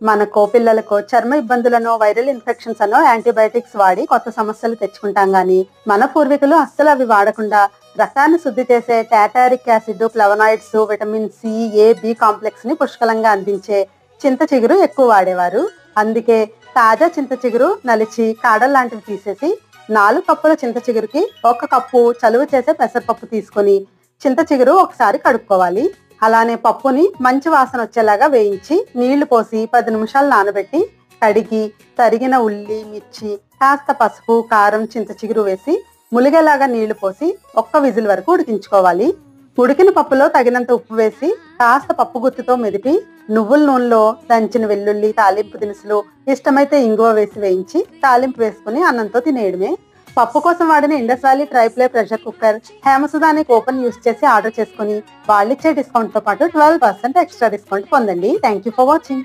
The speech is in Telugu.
మనకో పిల్లలకో చర్మ ఇబ్బందులను వైరల్ ఇన్ఫెక్షన్స్ అనో యాంటీబయాటిక్స్ వాడి కొత్త సమస్యలు తెచ్చుకుంటాం గానీ మన పూర్వీకులు అస్సలు అవి వాడకుండా రక్తాన్ని శుద్ధి చేసే tartaric acid, flavonoids, vitamin C, A, B complex ని పుష్కలంగా అందించే చింత చిగురు ఎక్కువ వాడేవారు. అందుకే తాజా చింత చిగురు నలిచి కాడల్ లాంటివి తీసేసి 4 కప్పుల చింత చిగురుకి 1 కప్పు చలువ చేసే పెసరపప్పు తీసుకొని చింత చిగురు ఒకసారి కడుక్కోవాలి. అలానే పప్పుని మంచి వాసన వచ్చేలాగా వేయించి నీళ్లు పోసి 10 నిమిషాలు నానబెట్టి కడిగి తరిగిన ఉల్లి, మిర్చి, కాస్త పసుపు, కారం, చింత చిగురు వేసి ములిగేలాగా నీళ్లు పోసి 1 విజిల్ వరకు ఉడికించుకోవాలి. ఉడికిన పప్పులో తగినంత ఉప్పు వేసి కాస్త పప్పు గుత్తితో మెదిపి నువ్వుల నూనెలో దంచిన వెల్లుల్లి, తాలింపు దినుసులు, ఇష్టమైతే ఇంగువ వేసి వేయించి తాలింపు వేసుకుని అన్నంతో తినేయడమే. పప్పు కోసం వాడిన Indus Valley triply pressure cooker హేమసుధాని కూపన్ యూస్ చేసి ఆర్డర్ చేసుకుని వాళ్ళిచ్చే డిస్కౌంట్ తో పాటు 12% ఎక్స్ట్రా డిస్కౌంట్ పొందండి. Thank you for watching.